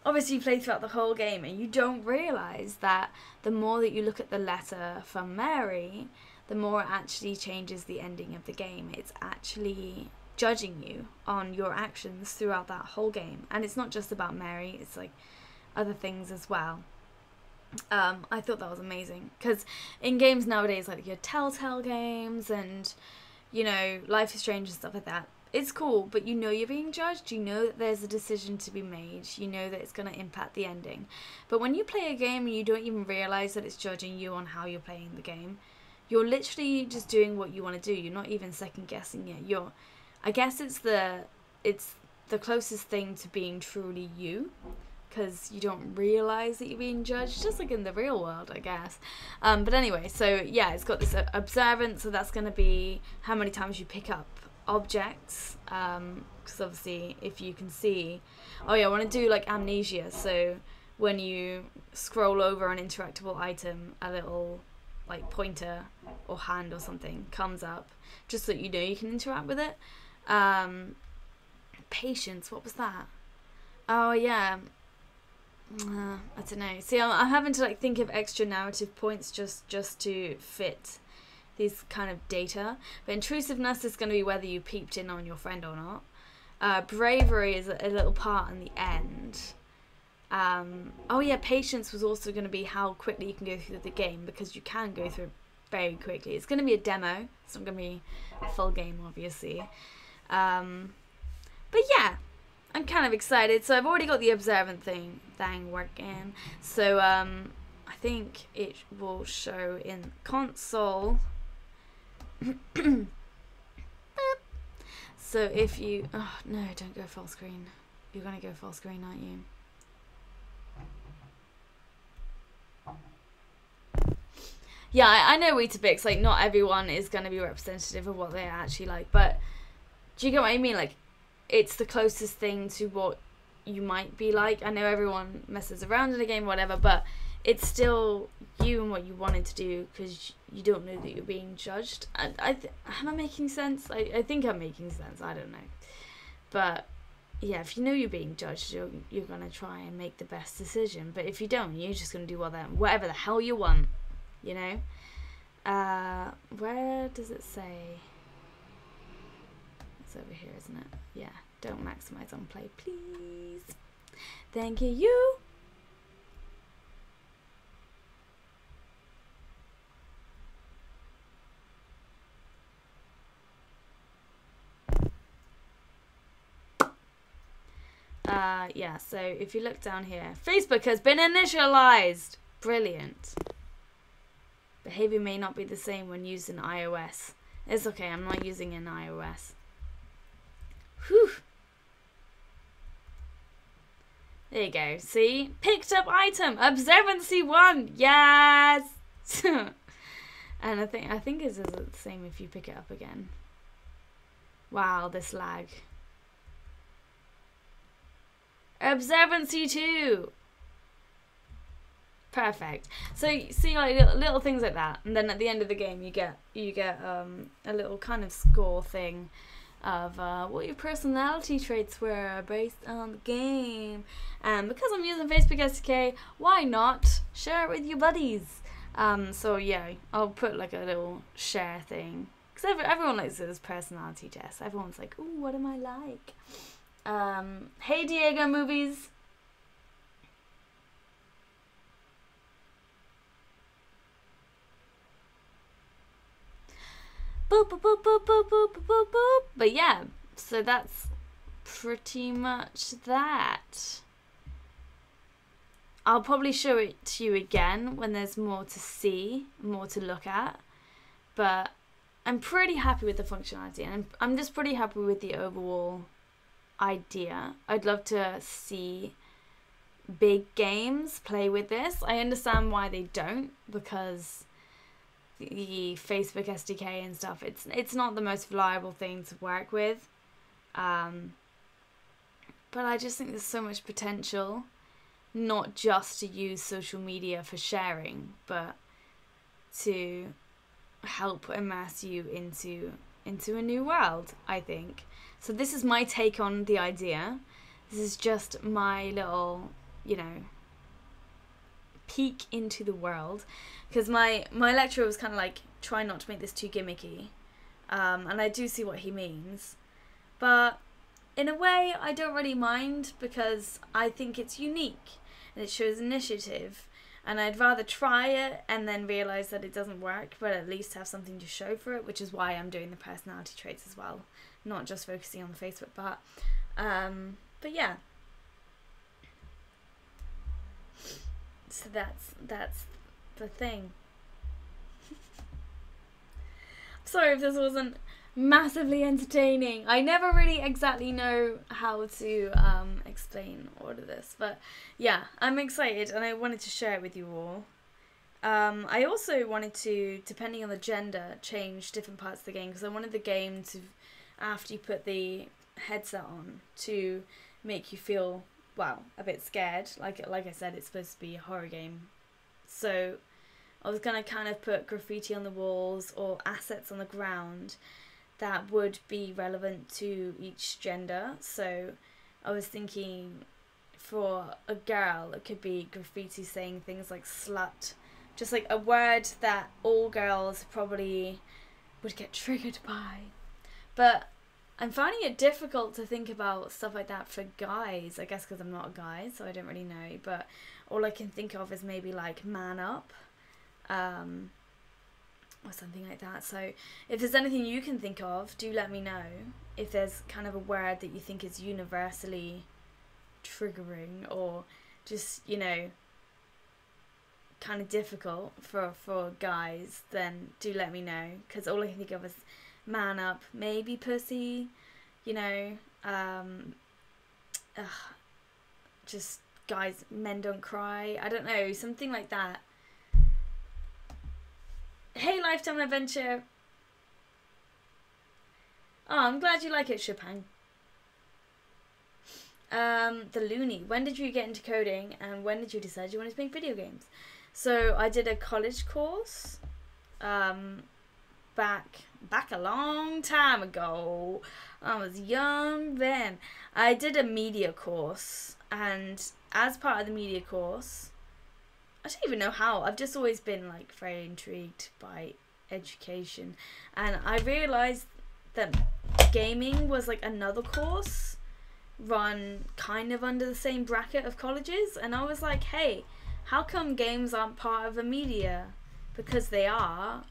obviously you play throughout the whole game and you don't realise that the more that you look at the letter from Mary, the more it actually changes the ending of the game. It's actually judging you on your actions throughout that whole game. And it's not just about Mary, it's like other things as well. I thought that was amazing because in games nowadays, like your Telltale games and, you know, Life is Strange and stuff like that, it's cool, but you know you're being judged, you know that there's a decision to be made, you know that it's going to impact the ending. But when you play a game and you don't even realise that it's judging you on how you're playing the game, you're literally just doing what you want to do. You're not even second guessing it. I guess it's the closest thing to being truly you, because you don't realise that you're being judged, just like in the real world, I guess. But anyway, so yeah, it's got this observance, so that's going to be how many times you pick up objects, because obviously if you can see, oh yeah, I want to do like amnesia, so when you scroll over an interactable item, a little like pointer or hand or something comes up, just so you know you can interact with it. Patience, what was that? Oh yeah, I don't know. See, I'm having to like think of extra narrative points just to fit these kind of data. But intrusiveness is going to be whether you peeped in on your friend or not. Bravery is a little part in the end. Oh yeah, patience was also going to be how quickly you can go through the game, because you can go through it very quickly. It's going to be a demo. It's not going to be a full game, obviously. But yeah, I'm kind of excited. So I've already got the observant thing working. So I think it will show in console. So if you, oh no, don't go full screen. You're gonna go full screen, aren't you? Yeah, I know Weetabix, like not everyone is gonna be representative of what they're actually like, but do you get what I mean? Like, it's the closest thing to what you might be like. I know everyone messes around in a game, whatever, but it's still you and what you wanted to do, because you don't know that you're being judged. Am I making sense? I think I'm making sense. I don't know. But yeah, if you know you're being judged, you're going to try and make the best decision. But if you don't, you're just going to do whatever the hell you want, you know? Where does it say? It's over here, isn't it? Yeah. Don't maximize on play, please. Thank you. Yeah, so if you look down here, Facebook has been initialized. Brilliant. Behavior may not be the same when used in iOS. It's okay, I'm not using in iOS. Whew. There you go. See? Picked up item. Observancy 1. Yes. And I think it's the same if you pick it up again. Wow, this lag. Observancy 2. Perfect. So you see, like little things like that, and then at the end of the game you get a little kind of score thing of what your personality traits were based on the game. And because I'm using Facebook SDK, why not share it with your buddies? So yeah, I'll put like a little share thing, because everyone likes those personality tests. Everyone's like, ooh, what am I like? Hey Diego movies. Boop, boop, boop, boop, boop, boop, boop, boop. But yeah, so that's pretty much that. I'll probably show it to you again when there's more to see, more to look at. But I'm pretty happy with the functionality, and I'm just pretty happy with the overall idea. I'd love to see big games play with this. I understand why they don't, because the Facebook SDK and stuff, it's not the most reliable thing to work with, but I just think there's so much potential, not just to use social media for sharing, but to help immerse you into a new world, I think. So this is my take on the idea. This is just my little, peek into the world, because my lecturer was kind of like, try not to make this too gimmicky, and I do see what he means, but in a way I don't really mind, because I think it's unique and it shows initiative, and I'd rather try it and then realise that it doesn't work, but at least have something to show for it, which is why I'm doing the personality traits as well, not just focusing on the Facebook part. But yeah. So that's the thing. Sorry if this wasn't massively entertaining. I never really exactly know how to explain all of this, but yeah, I'm excited and I wanted to share it with you all. I also wanted to, depending on the gender, change different parts of the game, because I wanted the game to, after you put the headset on, to make you feel, well, a bit scared. Like I said, it's supposed to be a horror game. So I was going to kind of put graffiti on the walls or assets on the ground that would be relevant to each gender. So I was thinking for a girl, it could be graffiti saying things like slut. Just like a word that all girls probably would get triggered by. But I'm finding it difficult to think about stuff like that for guys. I guess because I'm not a guy, so I don't really know. But all I can think of is maybe like man up, or something like that. So if there's anything you can think of, do let me know. If there's kind of a word that you think is universally triggering, or just, kind of difficult for guys, then do let me know. Because all I can think of is man up, maybe pussy, just guys, men don't cry, I don't know, something like that. Hey, Lifetime Adventure. Oh, I'm glad you like it, Chopin. The Looney. When did you get into coding, and when did you decide you wanted to make video games? So I did a college course, back a long time ago. I was young then. I did a media course, and as part of the media course, I don't even know how, I've just always been like very intrigued by education, and I realised that gaming was like another course run kind of under the same bracket of colleges, and I was like, hey, how come games aren't part of a media? Because they are.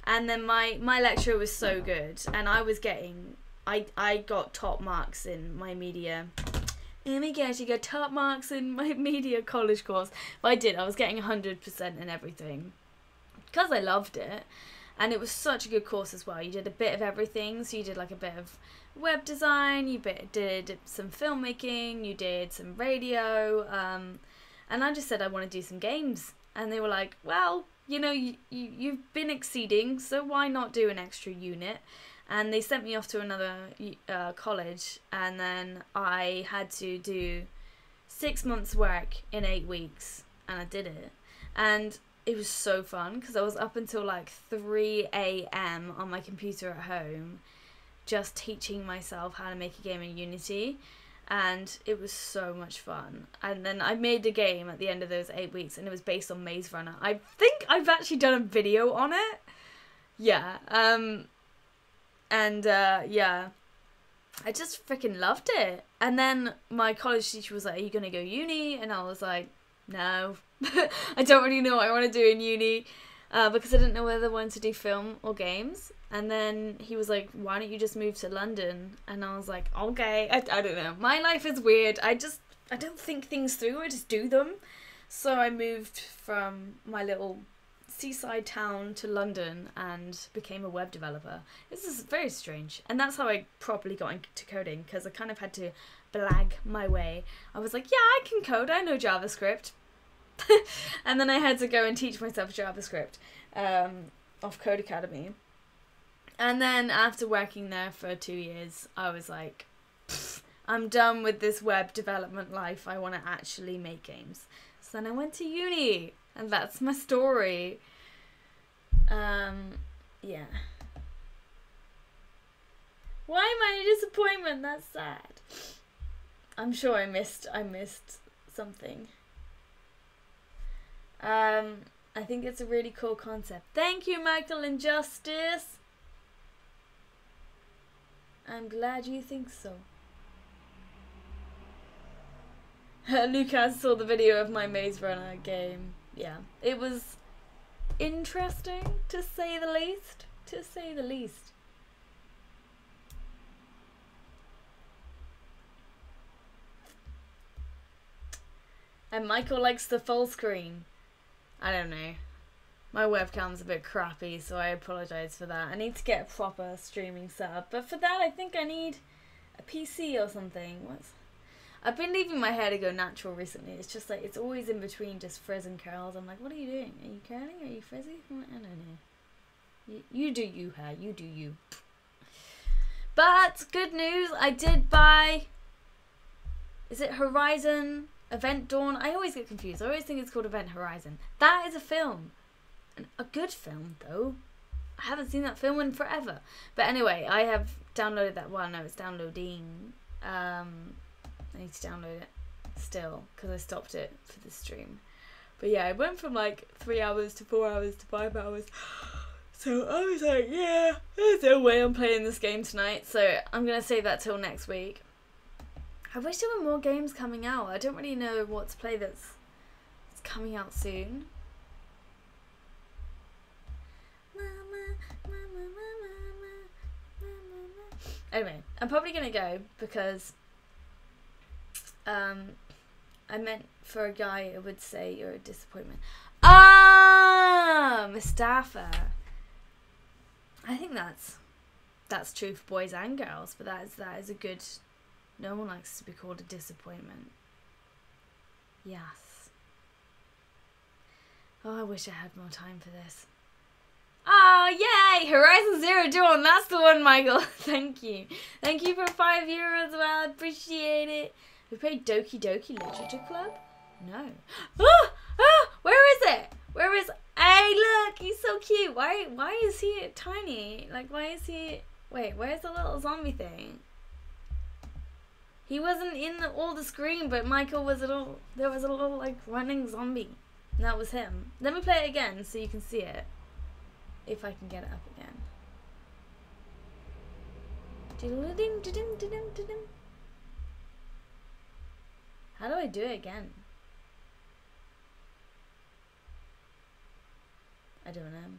And then my lecturer was so good, and I was getting, I got top marks in my media. Oh my gosh, you got top marks in my media college course. But I was getting 100% in everything, because I loved it. And it was such a good course as well. You did a bit of everything. So you did like a bit of web design, you did some filmmaking, you did some radio, and I just said I want to do some games. And they were like, well, you've been exceeding, so why not do an extra unit? And they sent me off to another college, and then I had to do 6 months work in 8 weeks, and I did it. And it was so fun, because I was up until like 3 a.m. on my computer at home, just teaching myself how to make a game in Unity, and it was so much fun. And then I made a game at the end of those 8 weeks, and it was based on Maze Runner. I think I've actually done a video on it. Yeah, yeah, I just freaking loved it. And then my college teacher was like, are you gonna go uni? And I was like, no. I don't really know what I want to do in uni, because I didn't know whether I wanted to do film or games. And then he was like, why don't you just move to London? And I was like, okay. I don't know, my life is weird. I don't think things through, I just do them. So I moved from my little seaside town to London and became a web developer. This is very strange, and that's how I properly got into coding, because I kind of had to blag my way. I was like, yeah, I can code, I know JavaScript. And then I had to go and teach myself JavaScript off Code Academy. And then after working there for 2 years, I was like, I'm done with this web development life. I want to actually make games. So then I went to uni, and that's my story. Yeah. Why am I a disappointment? That's sad. I'm sure I missed something. I think it's a really cool concept. Thank you, Michael Injustice. I'm glad you think so. Lucas saw the video of my Maze Runner game. Yeah, it was interesting, to say the least. To say the least. And Michael likes the full screen. I don't know. My webcam's a bit crappy, so I apologise for that. I need to get a proper streaming setup. But for that, I think I need a PC or something. I've been leaving my hair to go natural recently. It's just like, it's always in between just frizz and curls. I'm like, what are you doing? Are you curling? Are you frizzy? I don't know. You do you, hair. You do you. But, good news. I did buy... Is it Horizon Event Dawn? I always get confused. I always think it's called Event Horizon. That is a film. A good film, though. I haven't seen that film in forever. But anyway, I have downloaded that one. No, it's downloading. I need to download it still because I stopped it for the stream. But yeah, it went from like 3 hours to 4 hours to 5 hours. So I was like, yeah, there's no way I'm playing this game tonight. So I'm going to save that till next week. I wish there were more games coming out. I don't really know what to play that's coming out soon. Anyway, I'm probably going to go because I meant for a guy it would say you're a disappointment. Ah, Mustafa. I think that's true for boys and girls, but that is a good... No one likes to be called a disappointment. Yes. Oh, I wish I had more time for this. Oh, yay! Horizon Zero Dawn, that's the one, Michael. Thank you. Thank you for €5 as well. I appreciate it. We played Doki Doki Literature Club? No. Oh! Oh! Where is it? Where is... Hey, look! He's so cute. Why is he tiny? Like, why is he... Wait, where's the little zombie thing? He wasn't in all the screen, but Michael was a little... There was a little, like, running zombie. And that was him. Let me play it again so you can see it. If I can get it up again. How do I do it again? I don't know.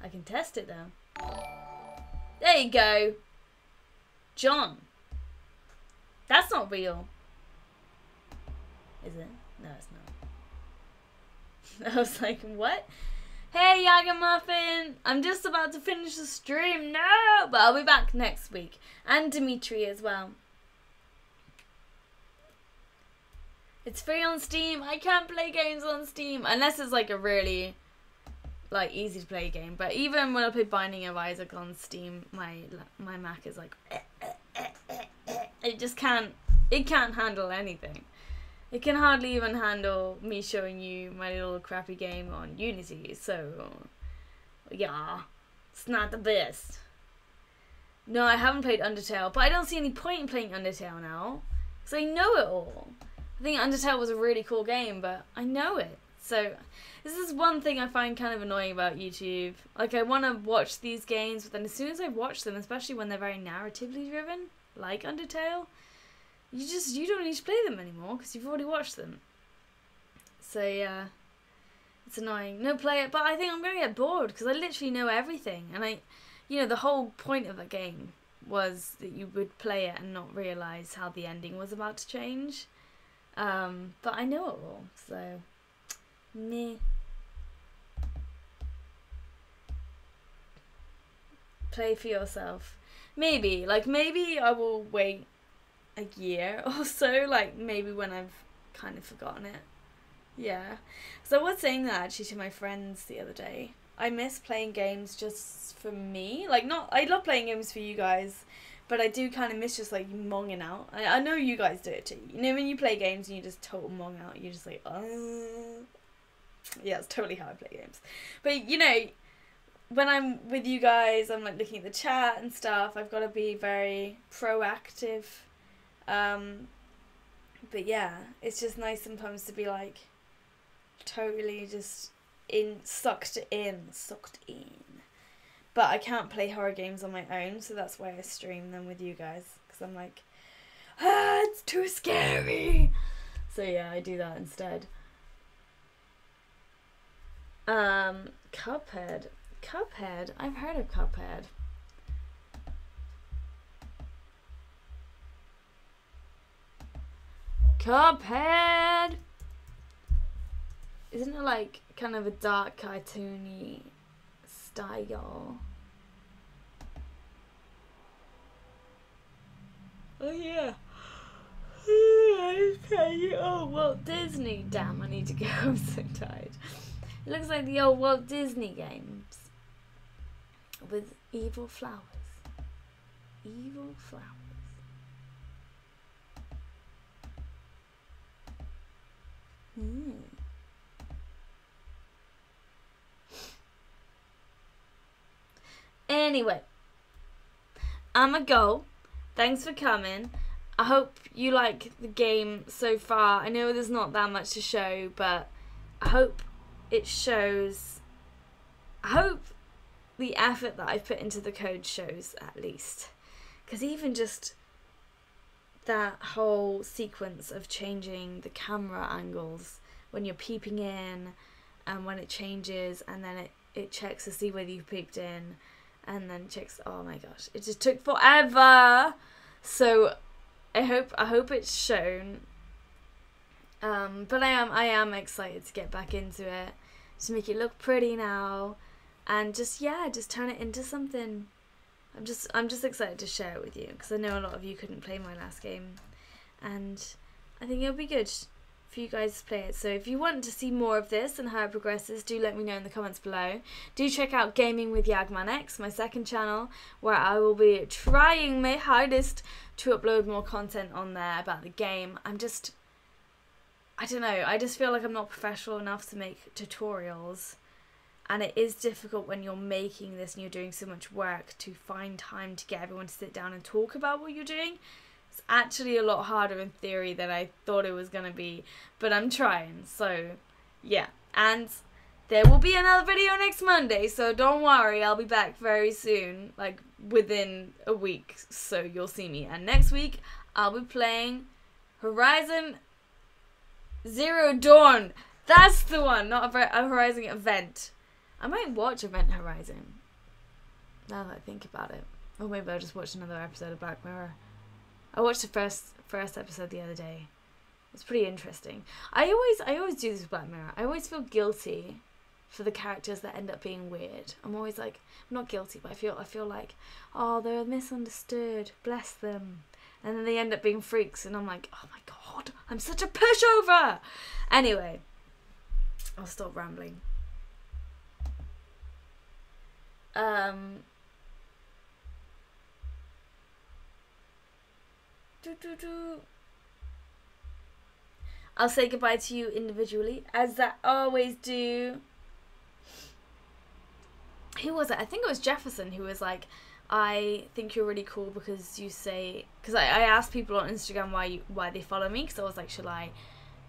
I can test it though. There you go. John. That's not real. Is it? No, it's not. I was like, what? Hey, YagmanX! I'm just about to finish the stream. No! But I'll be back next week. And Dimitri as well. It's free on Steam. I can't play games on Steam. Unless it's like a really like easy to play game. But even when I play Binding of Isaac on Steam, my Mac is like... It just can't... It can't handle anything. It can hardly even handle me showing you my little crappy game on Unity, so yeah, it's not the best. No, I haven't played Undertale, but I don't see any point in playing Undertale now, because I know it all. I think Undertale was a really cool game, but I know it. So this is one thing I find kind of annoying about YouTube. Like, I want to watch these games, but then as soon as I watch them, especially when they're very narratively driven, like Undertale, you don't need to play them anymore because you've already watched them. So yeah, it's annoying. No, play it, but I think I'm going to get bored because I literally know everything. And the whole point of the game was that you would play it and not realise how the ending was about to change. But I know it all, so meh. Play for yourself. Maybe I will wait a year or so, like maybe when I've kind of forgotten it. Yeah. So I was saying that actually to my friends the other day. I miss playing games just for me. Like, not, I love playing games for you guys, But I do kind of miss just like monging out. I know you guys do it too. You know when you play games and you just total mong out, you're just like, yeah, it's totally how I play games. But you know, when I'm with you guys, I'm like looking at the chat and stuff. I've got to be very proactive. But yeah, it's just nice sometimes to be like totally just sucked in. But I can't play horror games on my own, so that's why I stream them with you guys, because I'm like, it's too scary. So yeah, I do that instead. Cuphead. I've heard of Cuphead. Cuphead! Isn't it like kind of a dark cartoony style? Oh yeah. Oh, Walt Disney. Damn, I need to go. I'm so tired. It looks like the old Walt Disney games with evil flowers. Evil flowers. Anyway, I'ma go. Thanks for coming. I hope you like the game so far. I know there's not that much to show, but I hope it shows. I hope the effort that I've put into the code shows, at least. Because even just that whole sequence of changing the camera angles when you're peeping in, and when it changes, and then it checks to see whether you've peeped in, and then checks. Oh my gosh, it just took forever. So I hope it's shown. But I am excited to get back into it, to make it look pretty now, and just turn it into something. I'm just excited to share it with you, because I know a lot of you couldn't play my last game, and I think it'll be good for you guys to play it. So if you want to see more of this and how it progresses, do let me know in the comments below. Do check out Gaming with YagmanX, my second channel, where I will be trying my hardest to upload more content on there about the game. I don't know, I just feel like I'm not professional enough to make tutorials. And it is difficult when you're making this and you're doing so much work to find time to get everyone to sit down and talk about what you're doing. It's actually a lot harder in theory than I thought it was going to be. But I'm trying. So, yeah. And there will be another video next Monday. So don't worry. I'll be back very soon. Like within a week. So you'll see me. And next week, I'll be playing Horizon Zero Dawn. That's the one. Not a Horizon event. I might watch Event Horizon, now that I think about it. Or maybe I'll just watch another episode of Black Mirror. I watched the first episode the other day. It's pretty interesting. I always do this with Black Mirror. I always feel guilty for the characters that end up being weird. I'm always like, I'm not guilty, but I feel like, oh, they're misunderstood. Bless them. And then they end up being freaks, and I'm like, oh my god, I'm such a pushover. Anyway, I'll stop rambling. I'll say goodbye to you individually, as I always do. Who was it? I think it was Jefferson who was like, I think you're really cool because you say, because I asked people on Instagram why they follow me, because I was like, should I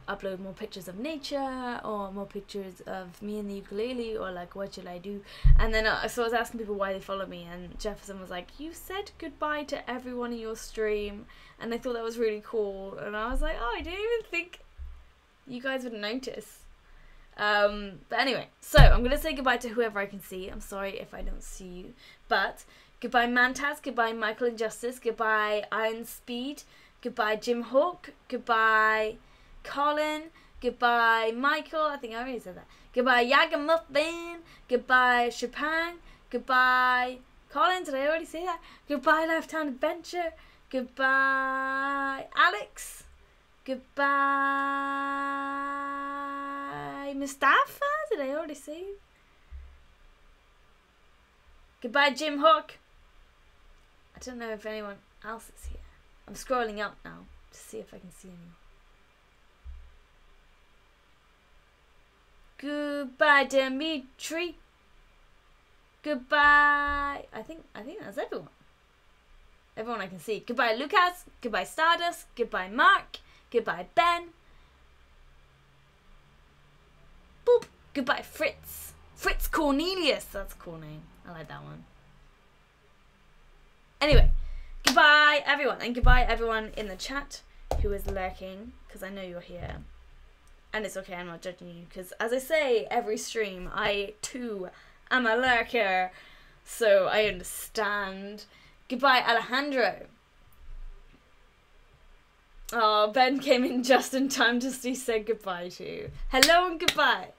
upload more pictures of nature or more pictures of me and the ukulele, or like what should I do? And then so I was asking people why they follow me, and Jefferson was like, you said goodbye to everyone in your stream, and I thought that was really cool. And I was like, oh, I didn't even think you guys would notice. But anyway, so I'm gonna say goodbye to whoever I can see. I'm sorry if I don't see you, but goodbye Mantaz, goodbye Michael Injustice, goodbye Iron Speed, goodbye Jim Hawk, goodbye Colin, goodbye Michael, I think I already said that, goodbye Yagamuffin, goodbye Chopin, goodbye Colin, did I already say that? Goodbye Lifetime Adventure, goodbye Alex, goodbye Mustafa, did I already say? Goodbye Jim Hawk. I don't know if anyone, else is here? I'm scrolling up now to see if I can see anyone. Goodbye, Dimitri. Goodbye. I think that's everyone. Everyone I can see. Goodbye, Lucas. Goodbye, Stardust. Goodbye, Mark. Goodbye, Ben. Boop. Goodbye, Fritz. Fritz Cornelius. That's a cool name. I like that one. Anyway, goodbye, everyone. And goodbye, everyone in the chat who is lurking, because I know you're here. And it's okay, I'm not judging you, because as I say every stream, I too am a lurker, so I understand. Goodbye, Alejandro. Oh, Ben came in just in time to see said goodbye to. Hello and goodbye.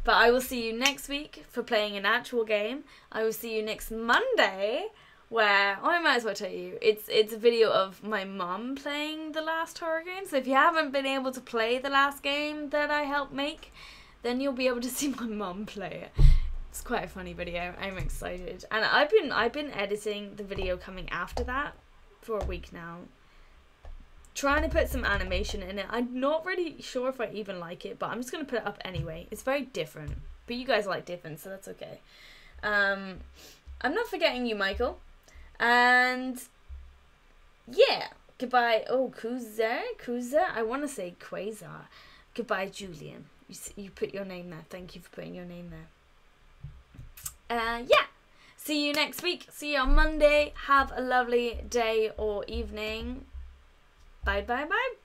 But I will see you next week for playing an actual game. I will see you next Monday, where, oh, I might as well tell you, it's a video of my mum playing the last horror game. So if you haven't been able to play the last game that I helped make, then you'll be able to see my mum play it. It's quite a funny video. I'm excited. And I've been editing the video coming after that for a week now. Trying to put some animation in it. I'm not really sure if I even like it, but I'm just going to put it up anyway. It's very different. But you guys like different, so that's okay. I'm not forgetting you, Michael. And yeah, goodbye. Oh, Kuza. I want to say Quasar. Goodbye, Julian. You put your name there. Thank you for putting your name there. Yeah. See you next week. See you on Monday. Have a lovely day or evening. Bye, bye, bye.